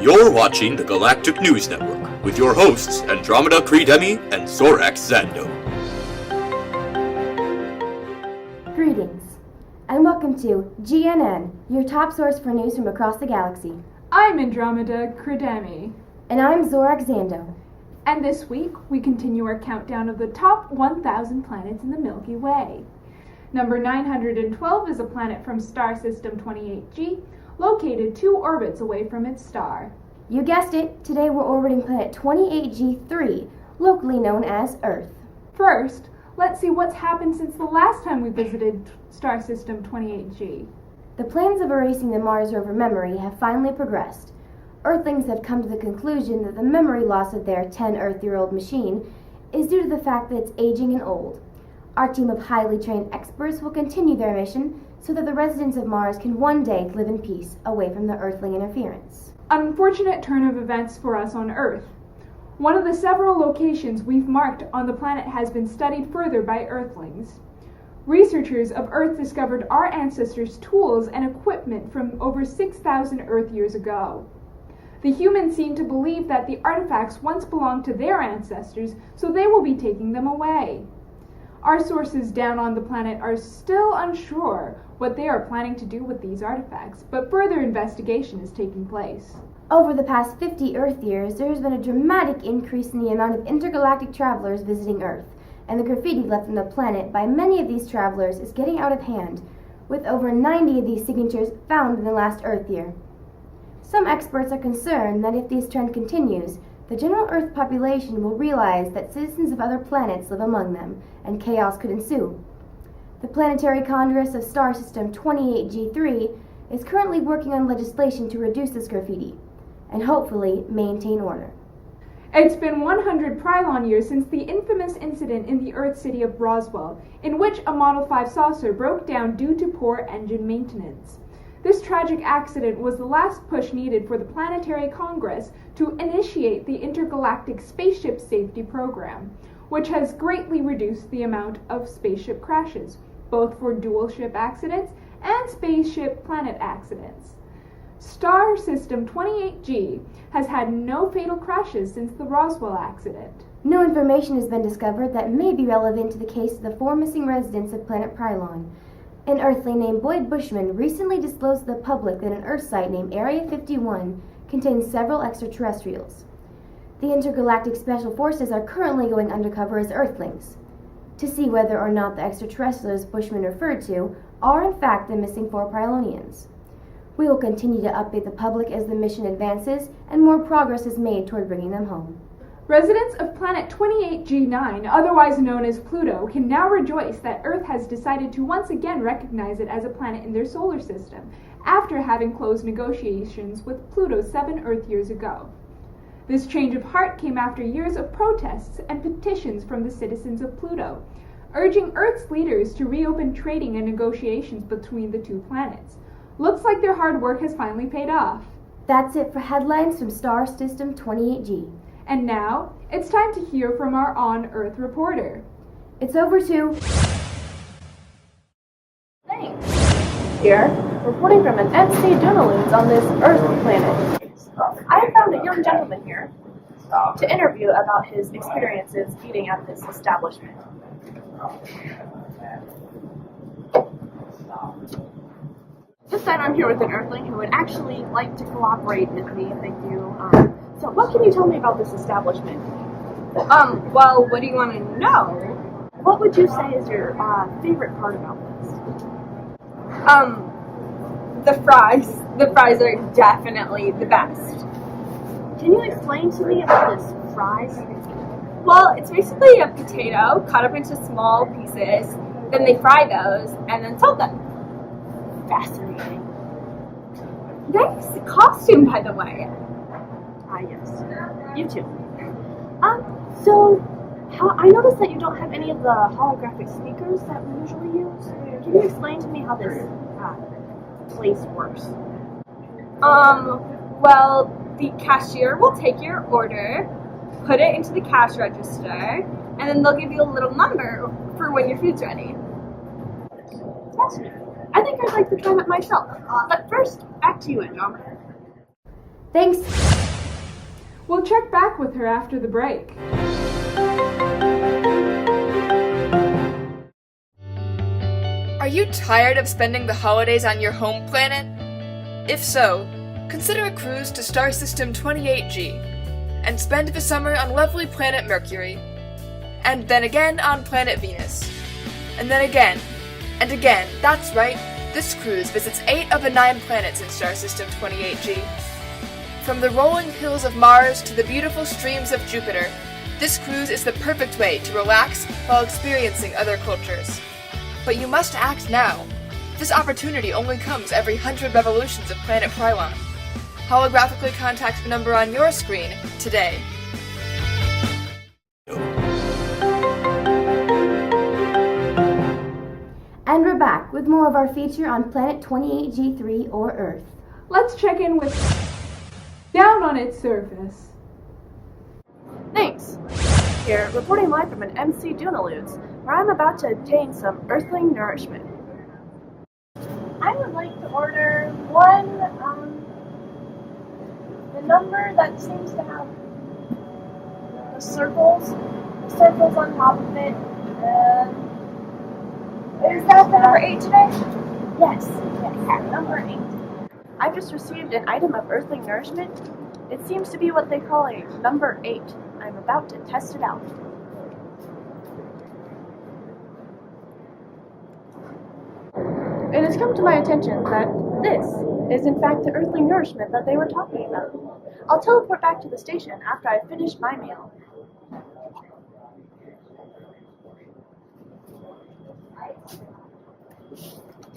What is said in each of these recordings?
You're watching the Galactic News Network with your hosts Andromeda Credemi and Zorax Zando. Greetings, and welcome to GNN, your top source for news from across the galaxy. I'm Andromeda Credemi. And I'm Zorax Zando. And this week, we continue our countdown of the top 1,000 planets in the Milky Way. Number 912 is a planet from star system 28G, located 2 orbits away from its star. You guessed it, today we're orbiting planet 28G3, locally known as Earth. First, let's see what's happened since the last time we visited star system 28G. The plans of erasing the Mars rover memory have finally progressed. Earthlings have come to the conclusion that the memory loss of their 10 Earth-year-old machine is due to the fact that it's aging and old. Our team of highly trained experts will continue their mission so that the residents of Mars can one day live in peace away from the Earthling interference. An unfortunate turn of events for us on Earth. One of the several locations we've marked on the planet has been studied further by Earthlings. Researchers of Earth discovered our ancestors' tools and equipment from over 6,000 Earth years ago. The humans seem to believe that the artifacts once belonged to their ancestors, so they will be taking them away. Our sources down on the planet are still unsure what they are planning to do with these artifacts, but further investigation is taking place. Over the past 50 Earth years, there has been a dramatic increase in the amount of intergalactic travelers visiting Earth, and the graffiti left on the planet by many of these travelers is getting out of hand, with over 90 of these signatures found in the last Earth year. Some experts are concerned that if this trend continues, the general Earth population will realize that citizens of other planets live among them, and chaos could ensue. The Planetary Congress of Star System 28G3 is currently working on legislation to reduce this graffiti, and hopefully maintain order. It's been 100 Prylon years since the infamous incident in the Earth city of Roswell, in which a Model 5 saucer broke down due to poor engine maintenance. This tragic accident was the last push needed for the Planetary Congress to initiate the Intergalactic Spaceship Safety Program, which has greatly reduced the amount of spaceship crashes, both for dual ship accidents and spaceship planet accidents. Star System 28G has had no fatal crashes since the Roswell accident. No information has been discovered that may be relevant to the case of the 4 missing residents of planet Prylon. An Earthling named Boyd Bushman recently disclosed to the public that an Earth site named Area 51 contains several extraterrestrials. The Intergalactic Special Forces are currently going undercover as Earthlings to see whether or not the extraterrestrials Bushman referred to are in fact the missing 4 Prylonians. We will continue to update the public as the mission advances and more progress is made toward bringing them home. Residents of planet 28G9, otherwise known as Pluto, can now rejoice that Earth has decided to once again recognize it as a planet in their solar system, after having closed negotiations with Pluto 7 Earth years ago. This change of heart came after years of protests and petitions from the citizens of Pluto, urging Earth's leaders to reopen trading and negotiations between the 2 planets. Looks like their hard work has finally paid off. That's it for headlines from Star System 28G. And now, it's time to hear from our on-Earth reporter. It's over to... Thanks. Here, reporting from an MC Dunaloons on this Earth planet. I have found a young gentleman here to interview about his experiences eating at this establishment. This time I'm here with an Earthling who would actually like to cooperate with me. Thank you. So what can you tell me about this establishment? Well, what do you want to know? What would you say is your favorite part about this? The fries. The fries are definitely the best. Can you explain to me about this fries? Well, it's basically a potato cut up into small pieces, then they fry those, and then salt them. Fascinating. Nice costume, by the way. Yes. You too. So, I noticed that you don't have any of the holographic speakers that we usually use. Can you explain to me how this place works? Well, the cashier will take your order, put it into the cash register, and then they'll give you a little number for when your food's ready. Fascinating. I think I'd like to try that myself. But first, back to you, Andromeda. Thanks. We'll check back with her after the break. Are you tired of spending the holidays on your home planet? If so, consider a cruise to Star System 28G and spend the summer on lovely planet Mercury, and then again on planet Venus, and then again, and again. That's right, this cruise visits 8 of the 9 planets in Star System 28G. From the rolling hills of Mars to the beautiful streams of Jupiter, this cruise is the perfect way to relax while experiencing other cultures. But you must act now. This opportunity only comes every 100 revolutions of Planet Krylon. Holographically contact the number on your screen today. And we're back with more of our feature on Planet 28G3 or Earth. Let's check in with Down on its surface. Thanks. Here, reporting live from an MC Dunaludes, where I'm about to obtain some earthling nourishment. I would like to order one, the number that seems to have the circles on top of it. Is that the number 8 today? Yes, number 8. I've just received an item of earthling nourishment. It seems to be what they call a number 8. I'm about to test it out. It has come to my attention that this is in fact the earthling nourishment that they were talking about. I'll teleport back to the station after I've finished my meal.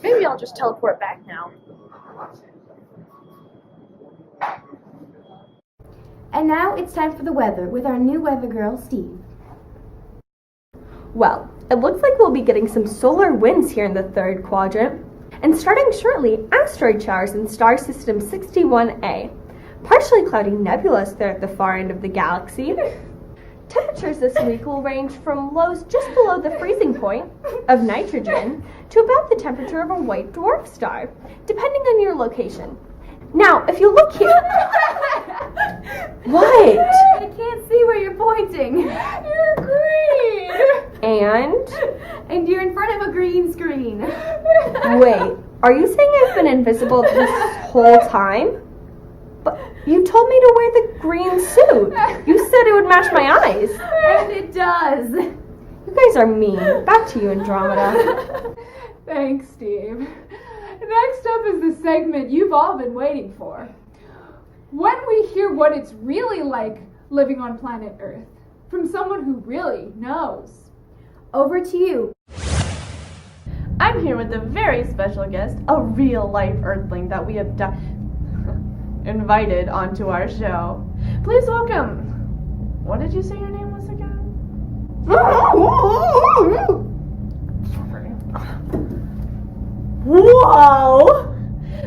Maybe I'll just teleport back now. And now it's time for the weather with our new weather girl, Steve. Well, it looks like we'll be getting some solar winds here in the third quadrant, and starting shortly, asteroid showers in star system 61A. Partially cloudy nebulas there at the far end of the galaxy. Temperatures this week will range from lows just below the freezing point of nitrogen to about the temperature of a white dwarf star, depending on your location. Now, if you look here... What? I can't see where you're pointing. You're green! And you're in front of a green screen. Wait, are you saying I've been invisible this whole time? But you told me to wear the green suit. You said it would match my eyes. And it does. You guys are mean. Back to you, Andromeda. Thanks, Steve. Next up is the segment you've all been waiting for. When we hear what it's really like living on planet Earth, from someone who really knows. Over to you. I'm here with a very special guest, a real-life Earthling that we have invited onto our show. Please welcome. What did you say your name was again? Whoa!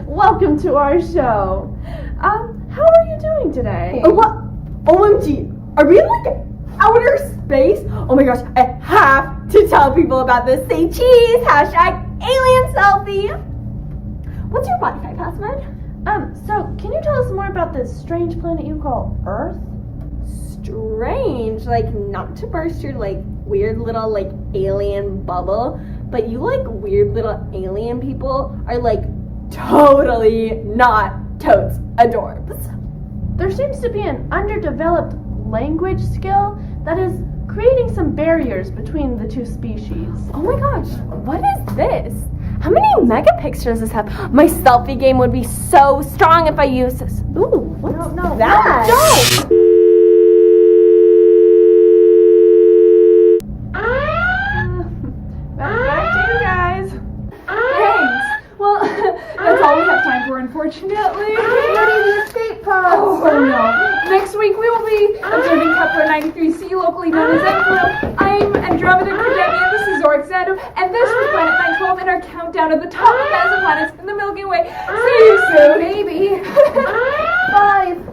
Welcome to our show. How are you doing today? What? OMG, are we in like outer space? Oh my gosh, I have to tell people about this. Say cheese, #alien selfie. What's your Wi-Fi password? So can you tell us more about this strange planet you call Earth? Strange, like not to burst your like weird little like alien bubble, but you like weird little alien people are like totally not totes adorbs. There seems to be an underdeveloped language skill that is creating some barriers between the two species. Oh my gosh, what is this? How many megapixels does this have? My selfie game would be so strong if I used this. Ooh, what's that? No! Back to you guys. Thanks. Well, that's all we have time for, unfortunately. Ready the escape pods. Oh no. Next week we will be observing Kepler 93c, locally known as Enfield. I'm Andromeda Crudemi, and this is Zorxed, and this was Planet 912 in our countdown of the top 1,000 planets in the Milky Way. See you soon. Maybe. 5,